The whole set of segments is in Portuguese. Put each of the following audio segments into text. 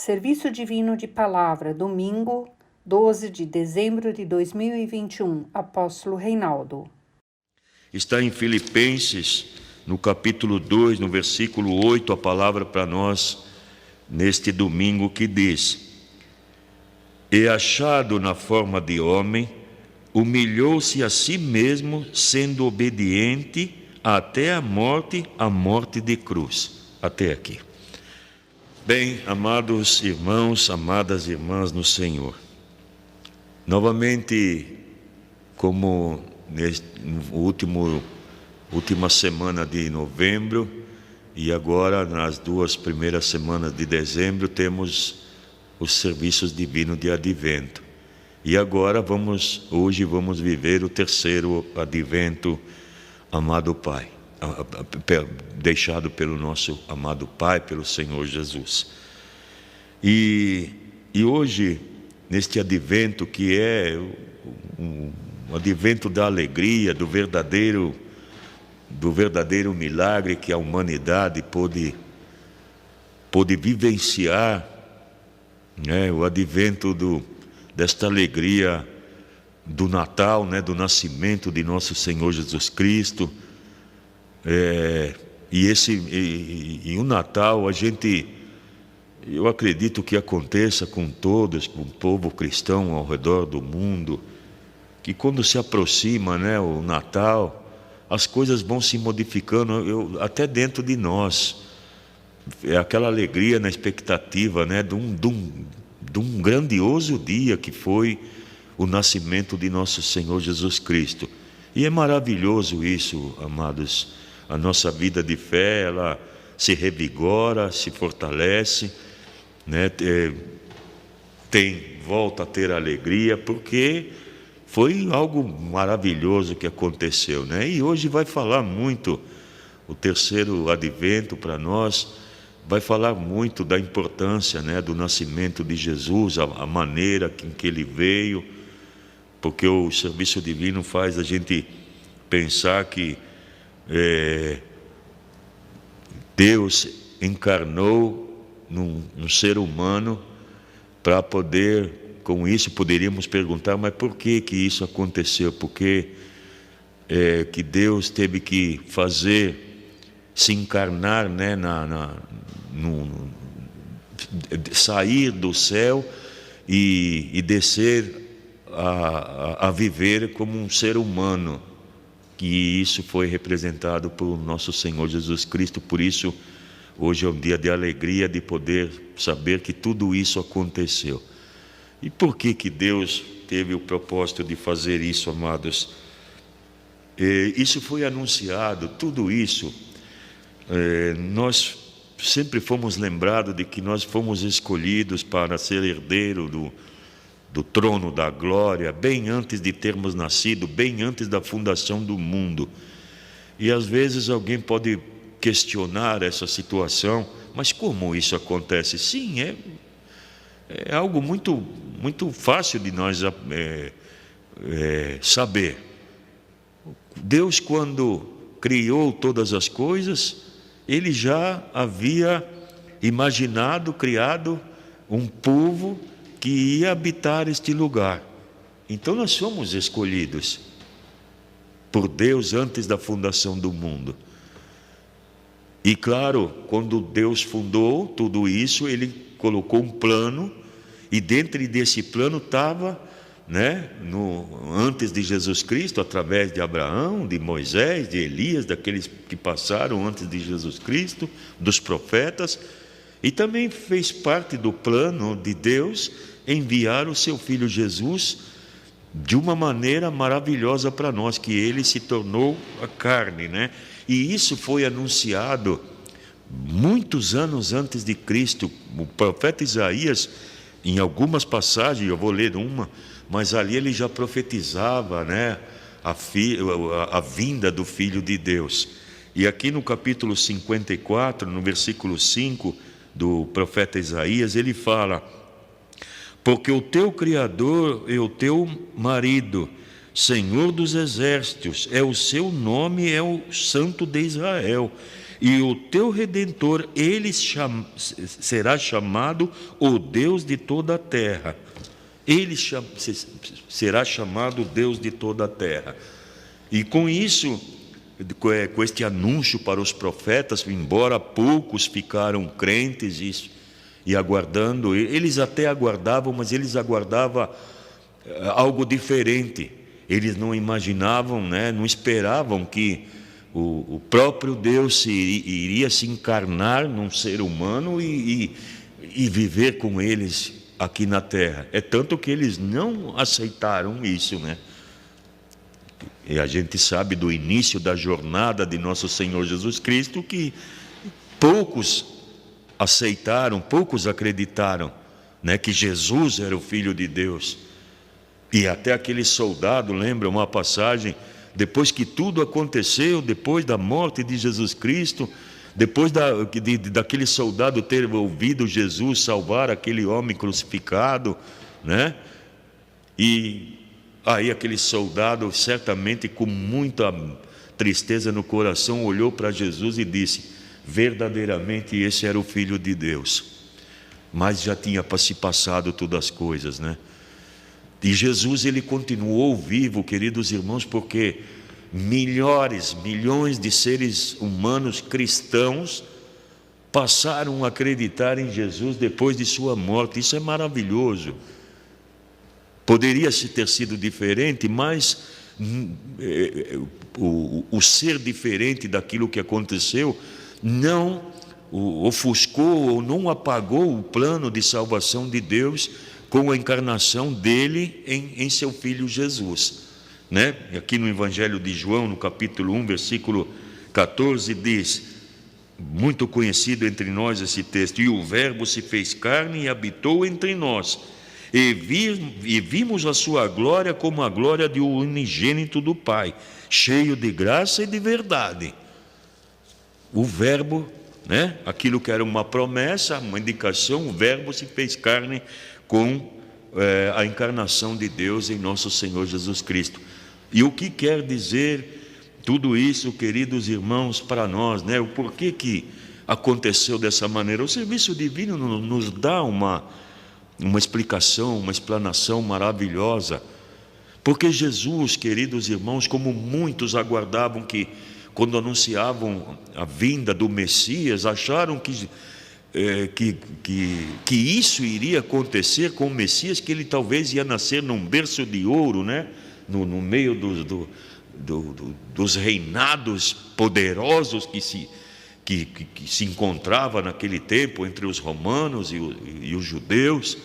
Serviço Divino de Palavra, domingo, 12 de dezembro de 2021, Apóstolo Reinaldo. Está em Filipenses, no capítulo 2, no versículo 8, a palavra para nós, neste domingo, que diz: E achado na forma de homem, humilhou-se a si mesmo, sendo obediente até a morte de cruz. Até aqui. Bem, amados irmãos, amadas irmãs no Senhor, novamente, como última semana de novembro e agora nas 2 primeiras semanas de dezembro, temos os serviços divinos de advento. E agora hoje vamos viver o terceiro advento, amado Pai, deixado pelo nosso amado Pai, pelo Senhor Jesus. E hoje, neste advento, que é um advento da alegria, do verdadeiro milagre que a humanidade pôde vivenciar, né? O advento desta alegria do Natal, né? Do nascimento de nosso Senhor Jesus Cristo. E o Natal, eu acredito que aconteça com todos, com o povo cristão ao redor do mundo, que quando se aproxima, né, o Natal, as coisas vão se modificando, até dentro de nós. É aquela alegria na expectativa, né, de um grandioso dia que foi o nascimento de nosso Senhor Jesus Cristo. E é maravilhoso isso, amados. A nossa vida de fé, ela se revigora, se fortalece, né? Volta a ter alegria, porque foi algo maravilhoso que aconteceu, né? E hoje vai falar muito, o terceiro advento para nós, vai falar muito da importância, né, do nascimento de Jesus, a maneira em que ele veio, porque o serviço divino faz a gente pensar que Deus encarnou num ser humano para poder, com isso poderíamos perguntar, mas por que isso aconteceu? Por que Deus teve que se encarnar, né, sair do céu e descer a viver como um ser humano? E isso foi representado por nosso Senhor Jesus Cristo. Por isso, hoje é um dia de alegria, de poder saber que tudo isso aconteceu. E por que Deus teve o propósito de fazer isso, amados? Isso foi anunciado, tudo isso. Nós sempre fomos lembrados de que nós fomos escolhidos para ser herdeiro do trono da glória, bem antes de termos nascido, bem antes da fundação do mundo. E às vezes alguém pode questionar essa situação, mas como isso acontece? Sim, é algo muito, muito fácil de nós saber. Deus, quando criou todas as coisas, Ele já havia criado um povo que ia habitar este lugar. Então nós somos escolhidos por Deus antes da fundação do mundo. E claro, quando Deus fundou tudo isso, Ele colocou um plano, e dentro desse plano estava, né, antes de Jesus Cristo, através de Abraão, de Moisés, de Elias, daqueles que passaram antes de Jesus Cristo, dos profetas, e também fez parte do plano de Deus enviar o seu Filho Jesus de uma maneira maravilhosa para nós, que Ele se tornou a carne, né? E isso foi anunciado muitos anos antes de Cristo. O profeta Isaías, em algumas passagens, eu vou ler uma, mas ali ele já profetizava, né, a vinda do Filho de Deus. E aqui no capítulo 54, no versículo 5 do profeta Isaías, ele fala: porque o teu Criador é o teu marido, Senhor dos exércitos, é o seu nome, é o Santo de Israel. e o teu Redentor, ele será chamado o Deus de toda a terra. Ele será chamado Deus de toda a terra. E com isso, com este anúncio para os profetas, embora poucos ficaram crentes e aguardando, eles até aguardavam, mas eles aguardavam algo diferente. Eles não imaginavam, não esperavam que o próprio Deus iria se encarnar num ser humano e viver com eles aqui na terra. É tanto que eles não aceitaram isso, E a gente sabe do início da jornada de nosso Senhor Jesus Cristo que poucos aceitaram, poucos acreditaram, que Jesus era o Filho de Deus. E até aquele soldado, lembra uma passagem, depois que tudo aconteceu, depois da morte de Jesus Cristo, depois daquele soldado ter ouvido Jesus salvar aquele homem crucificado, E aí aquele soldado, certamente com muita tristeza no coração, olhou para Jesus e disse: verdadeiramente esse era o Filho de Deus. Mas já tinha se passado todas as coisas, E Jesus, ele continuou vivo, queridos irmãos, porque milhões de seres humanos cristãos passaram a acreditar em Jesus depois de sua morte. Isso é maravilhoso. Poderia ter sido diferente, mas o ser diferente daquilo que aconteceu não ofuscou ou não apagou o plano de salvação de Deus com a encarnação dele em seu Filho Jesus. Aqui no Evangelho de João, no capítulo 1, versículo 14, diz, muito conhecido entre nós esse texto: e o Verbo se fez carne e habitou entre nós, e vimos a sua glória como a glória do unigênito do Pai, cheio de graça e de verdade. O Verbo, aquilo que era uma promessa, uma indicação, o Verbo se fez carne com a encarnação de Deus em nosso Senhor Jesus Cristo. E o que quer dizer tudo isso, queridos irmãos, para nós, O porquê que aconteceu dessa maneira? O serviço divino nos dá uma explicação, uma explanação maravilhosa. Porque Jesus, queridos irmãos, como muitos aguardavam que, quando anunciavam a vinda do Messias, acharam que isso iria acontecer com o Messias, que ele talvez ia nascer num berço de ouro, no meio dos reinados poderosos que se encontrava naquele tempo entre os romanos e os judeus.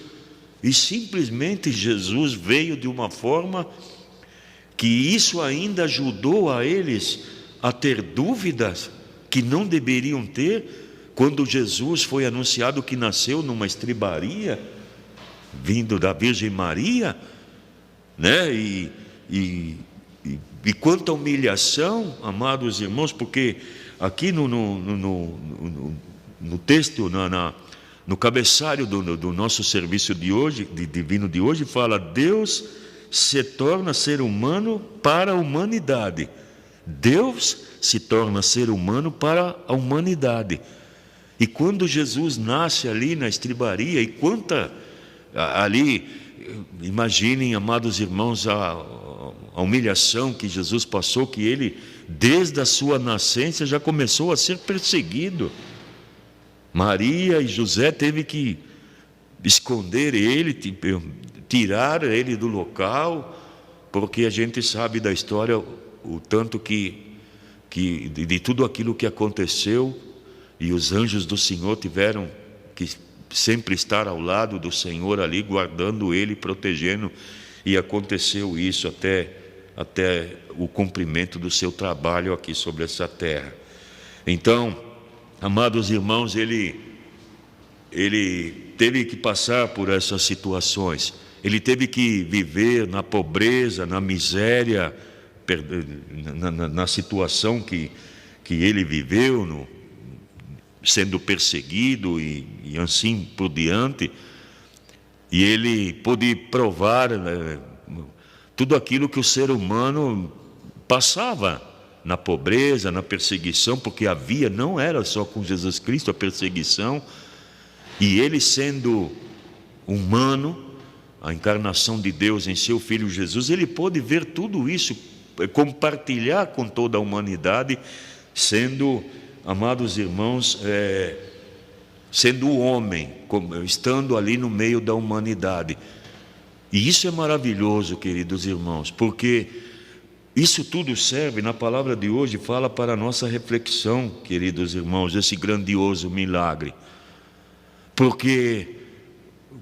E simplesmente Jesus veio de uma forma que isso ainda ajudou a eles a ter dúvidas que não deveriam ter, quando Jesus foi anunciado que nasceu numa estribaria, vindo da Virgem Maria, E quanto à humilhação, amados irmãos, porque aqui no texto, no cabeçalho do nosso serviço de hoje, divino de hoje, fala: Deus se torna ser humano para a humanidade. Deus se torna ser humano para a humanidade. E quando Jesus nasce ali na estribaria, e ali, imaginem, amados irmãos, a humilhação que Jesus passou, que ele, desde a sua nascença, já começou a ser perseguido. Maria e José teve que esconder ele, tirar ele do local, porque a gente sabe da história o tanto que de tudo aquilo que aconteceu, e os anjos do Senhor tiveram que sempre estar ao lado do Senhor ali, guardando ele, protegendo, e aconteceu isso até o cumprimento do seu trabalho aqui sobre essa terra. Então, amados irmãos, ele teve que passar por essas situações, ele teve que viver na pobreza, na miséria, na situação que ele viveu, sendo perseguido e assim por diante, e ele pôde provar tudo aquilo que o ser humano passava, na pobreza, na perseguição, porque havia, não era só com Jesus Cristo a perseguição, e ele sendo humano, a encarnação de Deus em seu Filho Jesus, ele pôde ver tudo isso, compartilhar com toda a humanidade, sendo, amados irmãos, sendo o homem, estando ali no meio da humanidade. E isso é maravilhoso, queridos irmãos, porque isso tudo serve, na palavra de hoje, fala para a nossa reflexão, queridos irmãos, esse grandioso milagre. Porque,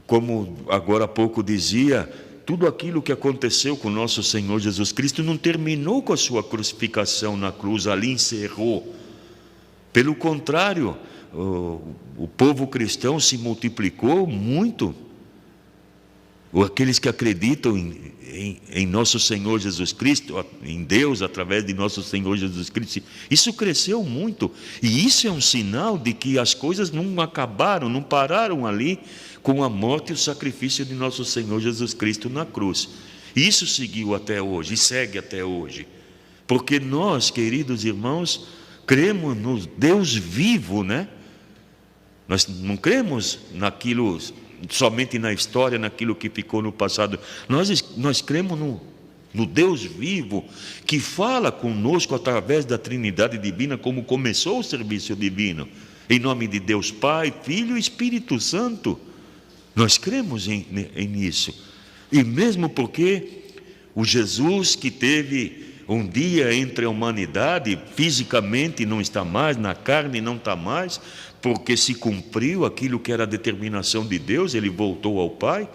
como agora há pouco dizia, tudo aquilo que aconteceu com nosso Senhor Jesus Cristo não terminou com a sua crucificação na cruz, ali encerrou. Pelo contrário, o povo cristão se multiplicou muito. Aqueles que acreditam em nosso Senhor Jesus Cristo, em Deus, através de nosso Senhor Jesus Cristo, isso cresceu muito. E isso é um sinal de que as coisas não acabaram, não pararam ali com a morte e o sacrifício de nosso Senhor Jesus Cristo na cruz. Isso seguiu até hoje e segue até hoje. Porque nós, queridos irmãos, cremos no Deus vivo, né? Nós não cremos naquilo, somente na história, naquilo que ficou no passado. Nós cremos no Deus vivo, que fala conosco através da Trindade Divina, como começou o serviço divino, em nome de Deus Pai, Filho e Espírito Santo. Nós cremos nisso. E mesmo porque o Jesus que teve um dia entre a humanidade, fisicamente não está mais, na carne não está mais, porque se cumpriu aquilo que era a determinação de Deus, ele voltou ao Pai,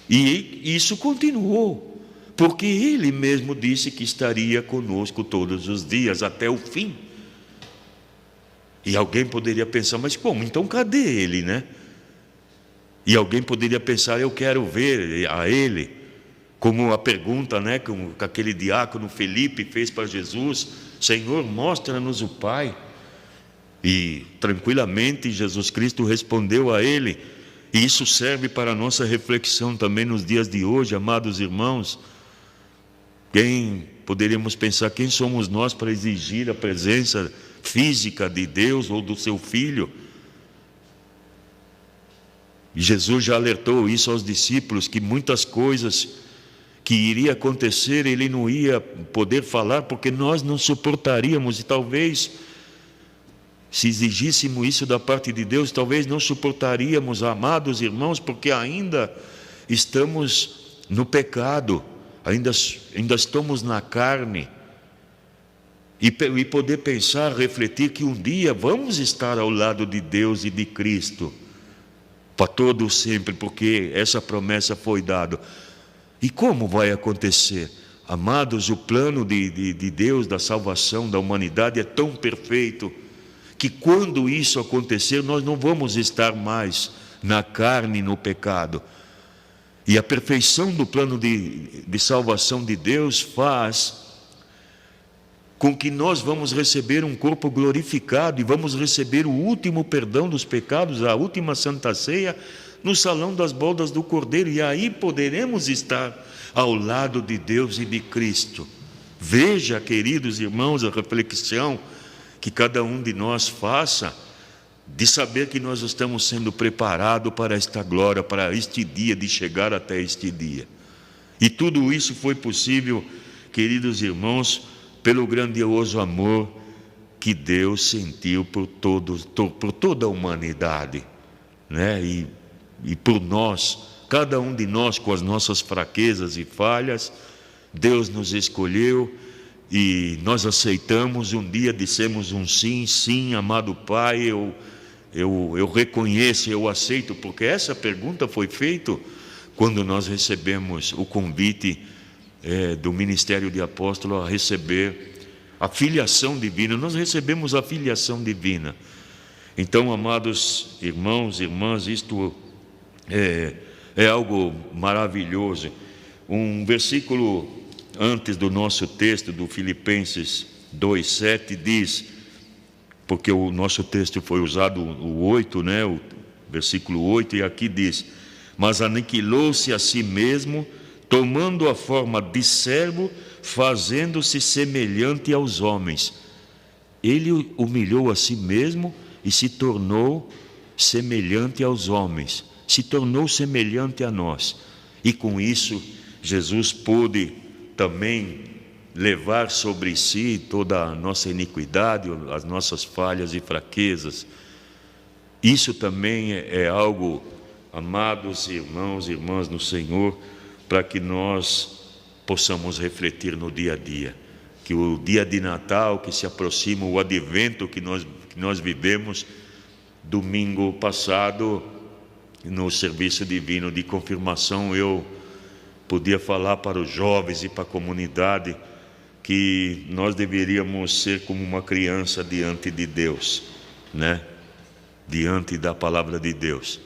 e isso continuou, porque ele mesmo disse que estaria conosco todos os dias, até o fim. E alguém poderia pensar, mas como? Então cadê ele, né? E alguém poderia pensar, eu quero ver a ele, como a pergunta, né, que aquele diácono Felipe fez para Jesus: Senhor, mostra-nos o Pai. E tranquilamente Jesus Cristo respondeu a ele, e isso serve para a nossa reflexão também nos dias de hoje, amados irmãos. Poderíamos pensar, quem somos nós para exigir a presença física de Deus ou do seu Filho? E Jesus já alertou isso aos discípulos, que muitas coisas que iria acontecer, ele não ia poder falar, porque nós não suportaríamos, e talvez, se exigíssemos isso da parte de Deus, talvez não suportaríamos, amados irmãos, porque ainda estamos no pecado, ainda estamos na carne, e poder pensar, refletir que um dia vamos estar ao lado de Deus e de Cristo, para todo sempre, porque essa promessa foi dada. E como vai acontecer? Amados, o plano de Deus, da salvação da humanidade é tão perfeito, que quando isso acontecer, nós não vamos estar mais na carne, no pecado. E a perfeição do plano de salvação de Deus faz com que nós vamos receber um corpo glorificado e vamos receber o último perdão dos pecados, a última Santa Ceia, no salão das bodas do Cordeiro, e aí poderemos estar ao lado de Deus e de Cristo. Veja, queridos irmãos, a reflexão que cada um de nós faça, de saber que nós estamos sendo preparados para esta glória, para este dia, de chegar até este dia. E tudo isso foi possível, queridos irmãos, pelo grandioso amor que Deus sentiu por toda a humanidade, né? E por nós, cada um de nós com as nossas fraquezas e falhas, Deus nos escolheu e nós aceitamos. Um dia dissemos um sim, sim, amado Pai, eu reconheço, eu aceito, porque essa pergunta foi feita quando nós recebemos o convite do ministério de apóstolo a receber a filiação divina. Nós recebemos a filiação divina. Então, amados irmãos e irmãs, isto é algo maravilhoso. Um versículo antes do nosso texto, do Filipenses 2:7, diz, porque o nosso texto foi usado o 8, né, o versículo 8, e aqui diz: mas aniquilou-se a si mesmo, tomando a forma de servo, fazendo-se semelhante aos homens. Ele humilhou a si mesmo e se tornou semelhante aos homens, se tornou semelhante a nós. E com isso, Jesus pôde também levar sobre si toda a nossa iniquidade, as nossas falhas e fraquezas. Isso também é algo, amados irmãos e irmãs no Senhor, para que nós possamos refletir no dia a dia. Que o dia de Natal que se aproxima, o advento que nós vivemos, domingo passado, no serviço divino de confirmação, eu podia falar para os jovens e para a comunidade que nós deveríamos ser como uma criança diante de Deus, né? Diante da palavra de Deus.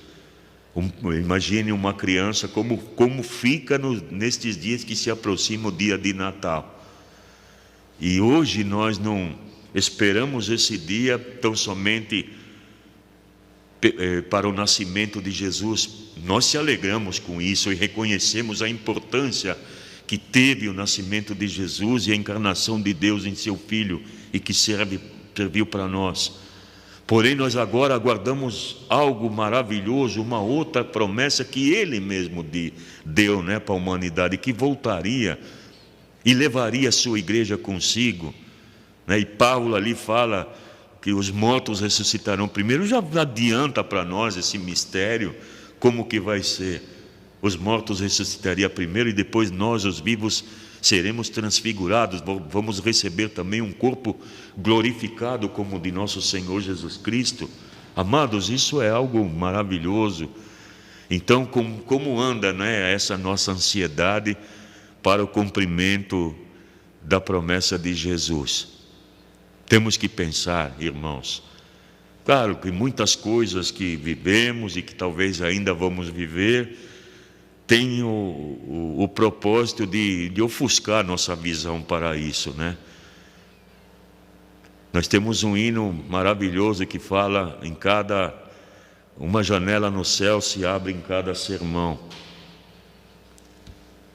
Imagine uma criança como fica nestes dias que se aproxima o dia de Natal. E hoje nós não esperamos esse dia tão somente para o nascimento de Jesus. Nós se alegramos com isso e reconhecemos a importância que teve o nascimento de Jesus e a encarnação de Deus em seu Filho e que serviu para nós. Porém, nós agora aguardamos algo maravilhoso, uma outra promessa que Ele mesmo deu, né, para a humanidade, que voltaria e levaria a sua igreja consigo, né? E Paulo ali fala que os mortos ressuscitarão primeiro. Já adianta para nós esse mistério, como que vai ser. Os mortos ressuscitariam primeiro e depois nós, os vivos, seremos transfigurados, vamos receber também um corpo glorificado como o de nosso Senhor Jesus Cristo. Amados, isso é algo maravilhoso. Então, como anda, né, essa nossa ansiedade para o cumprimento da promessa de Jesus? Temos que pensar, irmãos, claro que muitas coisas que vivemos e que talvez ainda vamos viver tem o propósito de ofuscar nossa visão para isso, né? Nós temos um hino maravilhoso que fala uma janela no céu se abre em cada sermão.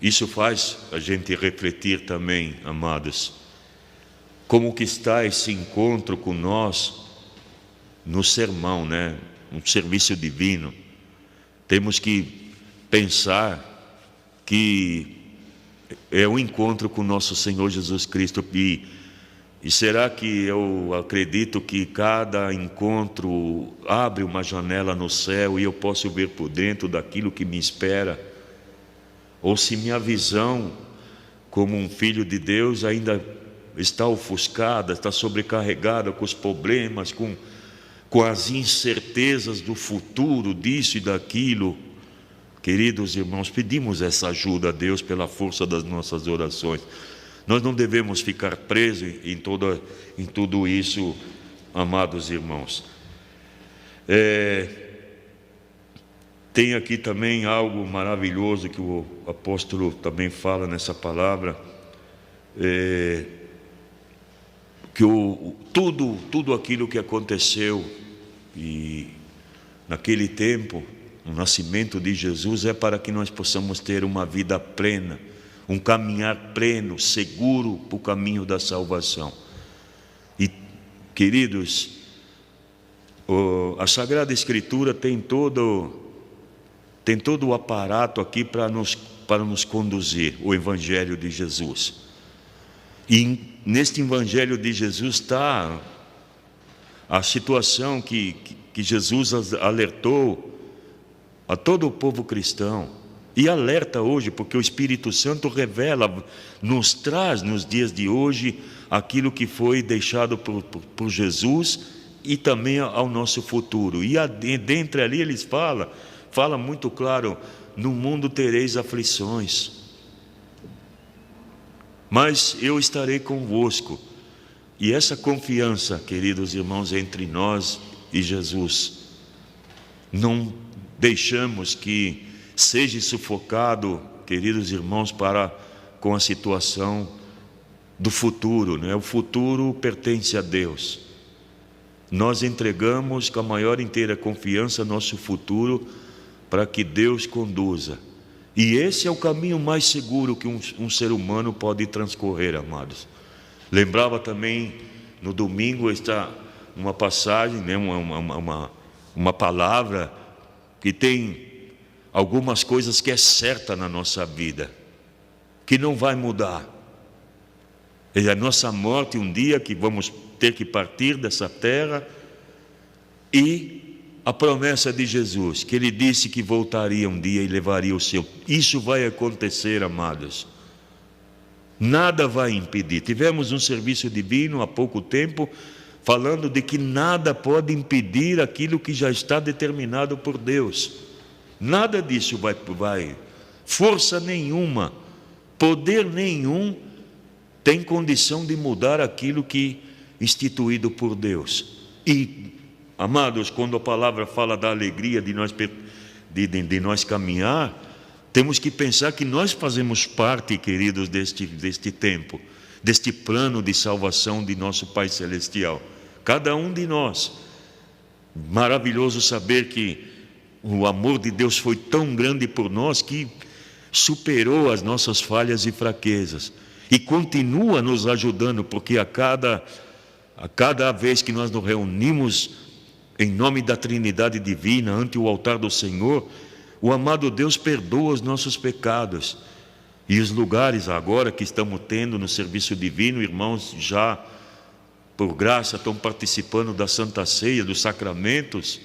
Isso faz a gente refletir também, amados, como que está esse encontro com nós no sermão, né? No serviço divino. Temos que pensar que é um encontro com nosso Senhor Jesus Cristo. E será que eu acredito que cada encontro abre uma janela no céu e eu posso ver por dentro daquilo que me espera? Ou se minha visão como um filho de Deus ainda está ofuscada, está sobrecarregada com os problemas, com as incertezas do futuro, disso e daquilo? Queridos irmãos, pedimos essa ajuda a Deus pela força das nossas orações. Nós não devemos ficar presos em tudo isso, amados irmãos. Tem aqui também algo maravilhoso que o apóstolo também fala nessa palavra, que tudo aquilo que aconteceu e naquele tempo, o nascimento de Jesus, é para que nós possamos ter uma vida plena, um caminhar pleno, seguro para o caminho da salvação. E, queridos, a Sagrada Escritura tem todo o aparato aqui para nos conduzir, o Evangelho de Jesus. E neste Evangelho de Jesus está a situação que Jesus alertou a todo o povo cristão, e alerta hoje, porque o Espírito Santo revela, nos traz nos dias de hoje aquilo que foi deixado por Jesus e também ao nosso futuro. E dentre ali eles fala muito claro: no mundo tereis aflições, mas eu estarei convosco. E essa confiança, queridos irmãos, entre nós e Jesus, não deixamos que seja sufocado, queridos irmãos, com a situação do futuro, né? O futuro pertence a Deus. Nós entregamos com a maior inteira confiança nosso futuro para que Deus conduza. E esse é o caminho mais seguro que um ser humano pode transcorrer, amados. Lembrava também, no domingo, está uma passagem, né, uma palavra que tem algumas coisas que é certa na nossa vida, que não vai mudar. É a nossa morte um dia que vamos ter que partir dessa terra, e a promessa de Jesus, que Ele disse que voltaria um dia e levaria o seu. Isso vai acontecer, amados. Nada vai impedir. Tivemos um serviço divino há pouco tempo, falando de que nada pode impedir aquilo que já está determinado por Deus. Nada disso vai força nenhuma, poder nenhum tem condição de mudar aquilo que instituído por Deus. E, amados, quando a palavra fala da alegria de nós caminhar, temos que pensar que nós fazemos parte, queridos, deste tempo, deste plano de salvação de nosso Pai Celestial. Cada um de nós. Maravilhoso saber que o amor de Deus foi tão grande por nós que superou as nossas falhas e fraquezas. E continua nos ajudando, porque a cada vez que nós nos reunimos em nome da Trindade Divina, ante o altar do Senhor, o amado Deus perdoa os nossos pecados. E os lugares agora que estamos tendo no serviço divino, irmãos, já por graça estão participando da Santa Ceia, dos sacramentos.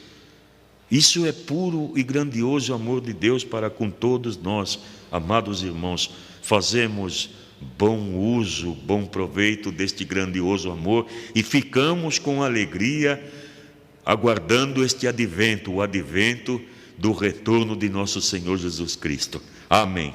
Isso é puro e grandioso amor de Deus para com todos nós, amados irmãos. Fazemos bom uso, bom proveito deste grandioso amor e ficamos com alegria aguardando este advento, o advento do retorno de nosso Senhor Jesus Cristo. Amém.